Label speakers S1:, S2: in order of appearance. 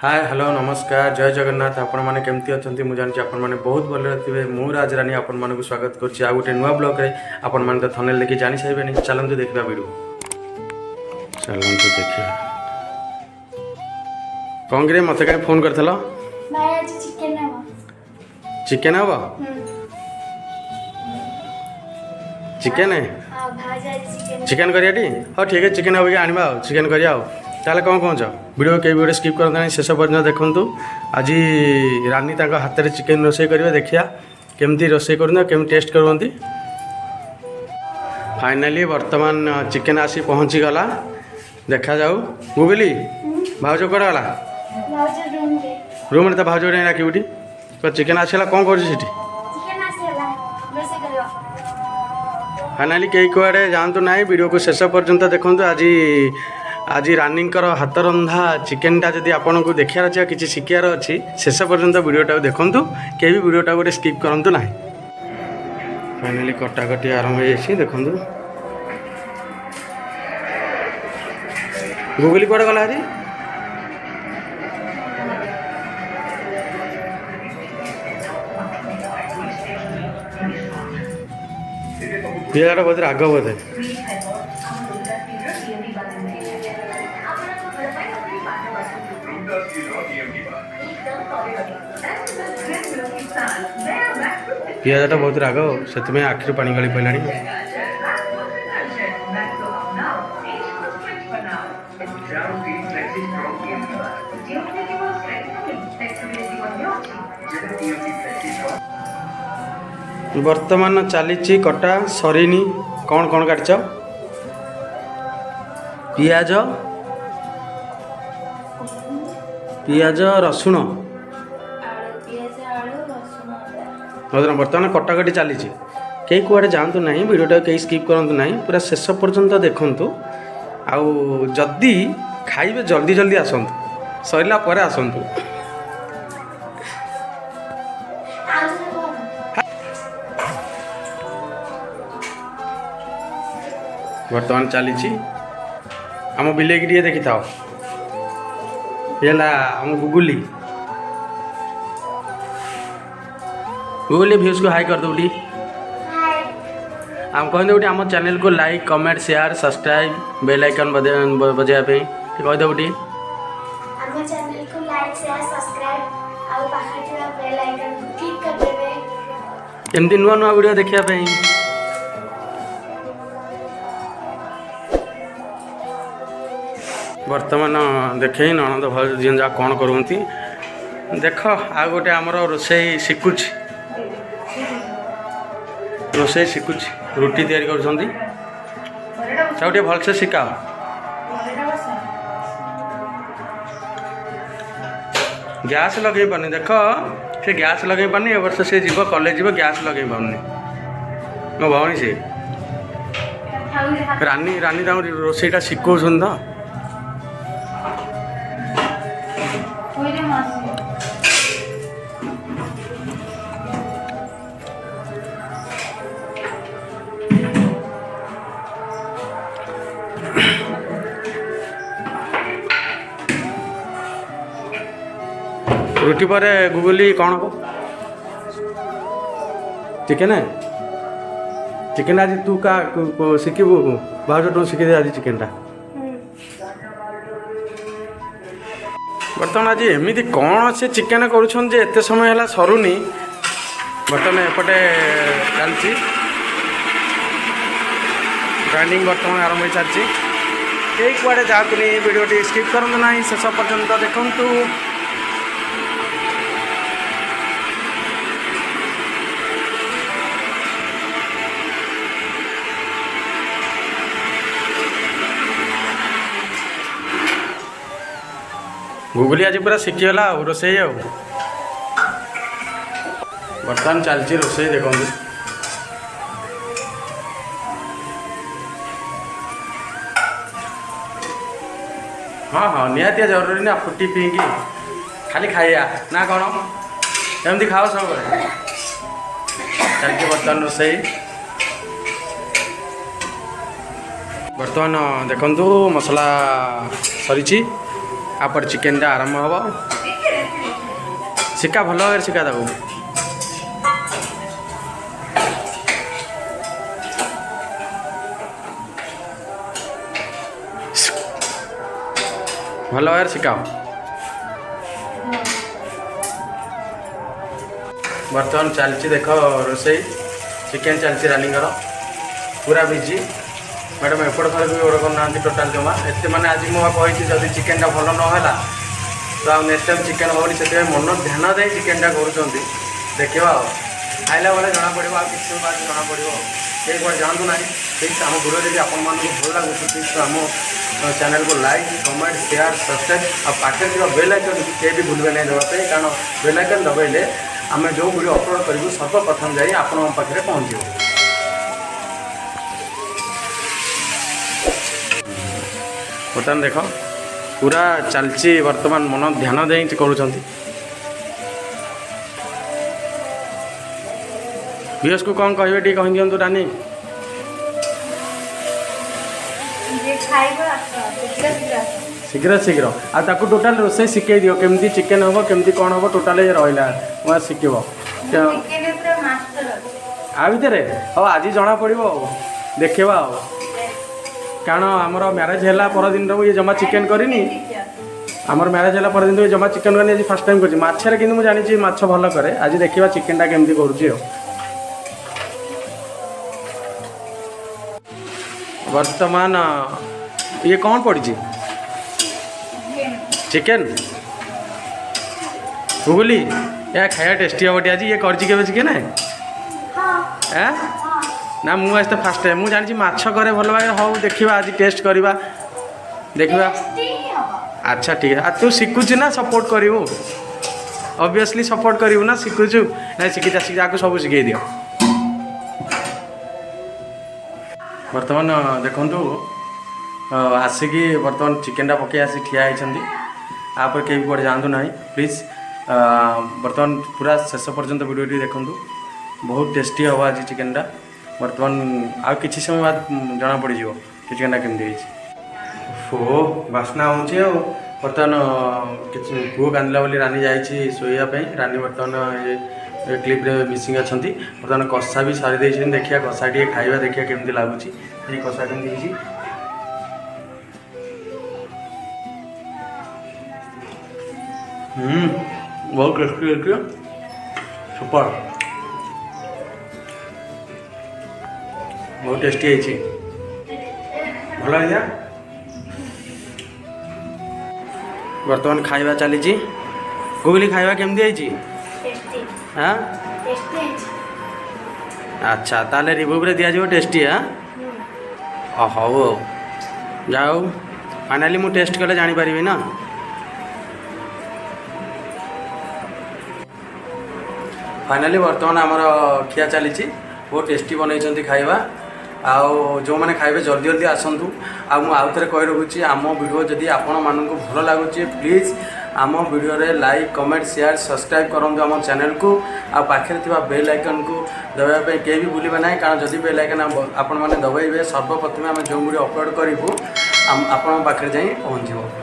S1: Hi hello नमस्कार जय जगन्नाथ आपण मैंने केमती अच्छा मुझे जानी आपण मैंने बहुत भले थे मु राजरानी आपण मानक स्वागत करुच्ची आ गोटे नुआ ब्लॉग रे आपण मैंने तो थंबनेल देखि जानी सारे चलतु देखा वीडियो चलतु देखिए कौन करे मत कहीं फोन कर चिकेन हम चिकेन चिकेन करिया हाँ ठीक है चिकेन अभी आनवा चिकेन करिया ताले कौन कौन वीडियो कई वीडियो स्किप करते शेष पर्यटन देखूँ आज रानी हाथ में चिकेन रोसे करेंगे देखिया केमती रोसे कर केमी टेस्ट करती फाइनाली वर्तमान चिकेन आसी पहुँची गला देखा जाऊ गुगली भाज कौन गला रूम में तो भाज डाकिबी तो चिकेन आसला कौन कर फाइनाली कई कुआड़े जातु ना वीडियो को शेष पर्यंत देखूँ आज रानी हाथ रंधा चिकेनटा जदि आपन को देखार अच्छे किसी शिखार अच्छी शेष पर्यंत वीडियोटा देखूँ के भी वीडियोटा गोटे स्किप करूँ ना फाइनाली कटाकटी आरंभ हो देखूँ गुगली कौन गला हरी पियाटा बोधे राग बोधे पियाजाटा बहुत राग से आखिर पानी गली पड़ा वर्तमान चली कटा सरीनी कौन कौन काटच पियाज पियाज रसुण बर्तमान कटाकटी चली कई कुआड़े जातु ना वीडियोटा कहीं स्किप करूँ ना पूरा शेष पर्यंत देखूँ आउ जदि खाइबे जल्दी जल्दी आसतु सरला पर आसतु बर्तमान चली आम बिले की देखी था आम गुगुली गुगली व्यूज को हाई कर दो आम कह दे आम चैनल को like comment share subscribe bell icon बजाइबे कहीदे एमती नुआ नुआ वीडियो देखापी वर्तमान देखे ननद भाई जा कौन करती देख आ गोटे आमर रोसई शिखुच रोसई शिखुच रुटी तैयारी कर भलसे शिखा गैस लगे पानी देख से गैस लगे पानी ए वर्ष से जीव कॉलेज जीव गैस लगे पानी मो भौणी से रानी रानी रोसईटा शिखौ तो रुटी पर गुगली कौन हो चिकेन चिकेन आज तू का शिखबू भाज तू शिखी दे आज चिकेनटा बर्तमान आज एमती कौन से चिकेन कर समय है सरुनी बर्तमान एपटे चलती ग्राइंडिंग बर्तमान आरंभ हो चलती कई कुआड़े जातु वीडियो टी स्किप करूँ ना शेष पर्यंत देखु गुगली आज पूरा शिखीगला रोसे बर्तमान चलती रोसे देखो हाँ हाँ निहाती जरूरी ना फुटी पीकी खाली खाइया ना कौन एमती खाओ सब चलती बर्तमान रोसे बर्तमान देखु मसला सरी आपर चिकेनटा आरंभ हम शिका भल भाव शिका ताको भल भाव शिकाओ बर्तमान चलती देख रोसई चिकेन चलती रानिंगर पूरा बिजी मैडम एपट थर भी ओर करना टोटाल जमा एत मैंने आज मुझे जब चिकेनटा भल नहला तो आ नेक्स्ट टाइम चिकेन हेनी से मन ध्यान दे चिकेनटा कर देखा खाइला बेले जना पड़ो आ कि बात जना पड़ो कई बार जानतु ना ठीक आम वीडियो जब आपण भल लगुच प्लीज आम चैनल को लाइक कमेंट शेयर सब्सक्राइब आ पाखे बेल आइकन किए भी भूलवे नहीं देवाई कारण बेल आइकन दबाइले आम जो वीडियो अपलोड करूँ सर्वप्रथम जाए आपण पाखे पहुँच बर्तमान देख पूरा चलची वर्तमान मन ध्यान दे करूँ वीएस को कौन कहे टी कही दिंतु रानी शीघ्र शीघ्र आपको टोटाल रोसे शिखे दियो केमती चिकेन हम केमती कौन हम टोटाल रहा मैं शिखब आ भितर हाँ आज जना पड़ो देखा कारण आमर म्यारेज है परदिन ये जमा चिकेन करनी आमर म्यारेज है परदिन ये जमा चिकेन करनी आज फास्ट टाइम कर मछरे कि मुझे जानी माछ भल कै आज देखा चिकेनटा केमती करुँच वर्तमान ये कौन पड़ी चिकेन गुगली या खाया टेस्टी हम आज ये कर चिकेन है ना मुझे आज तो फास्ट टाइम मुझे जानी माछ करे भल भाई हाँ देखा आज टेस्ट करवा देखा अच्छा ठीक है तू शिखुचु ना सपोर्ट करू ऑब्वियसली सपोर्ट करू ना शिखुचु ना शिखी आपको सब शिखे दियो बर्तमान देखु आसिकी बर्तमान चिकेनटा पकई आसी ठिया होती आप कहीं भी कौटे जातु ना प्लीज बर्तमान पूरा शेष पर्यंत वीडियो देखु बहुत टेस्टी हम आज चिकेनटा बर्तमान आ किसी समय बाद जना पड़ चिकेनटा केमती हो बास्ना हो बर्तमान पुओ कांदिला बोली रानी जाइए शोवाई रानी बर्तमान ये क्लिप रे मिसिंग अच्छा बर्तमान कषा भी सारी दे देखिए कषा टे खाइबा देखिए केमती लगुच ये कषा केमती बहुत टेस्टी सुपर बहुत टेस्टी है भल है बर्तमान खाइबा चली गुगली खाइबा केमती है हाँ अच्छा ताले रिव्यू रे दिया जाओ टेस्टी हाँ हौ जाओ फाइनाली मु टेस्ट कले जानी पारिबी ना फाइनाली बर्तमान आमर खिया चली बहुत टेस्टी बनई खाइबा आउ जो मैंने खाइबे जल्दी जल्दी आसतु आउ थे कही रखुच्छी आम वीडियो जदि आपण मानक भल लगुच प्लीज आम वीडियो रे लाइक कमेंट शेयर सब्सक्राइब करूँ आम चैनल को आखिर बेल आइकन को दबाई कहीं भी भूलें ना कारण जदि बेल आइकन आपण मैंने दबाइबे सर्वप्रथम आम जो वीडियो अपलोड करूँ आपण पाखे जाए पहुँच।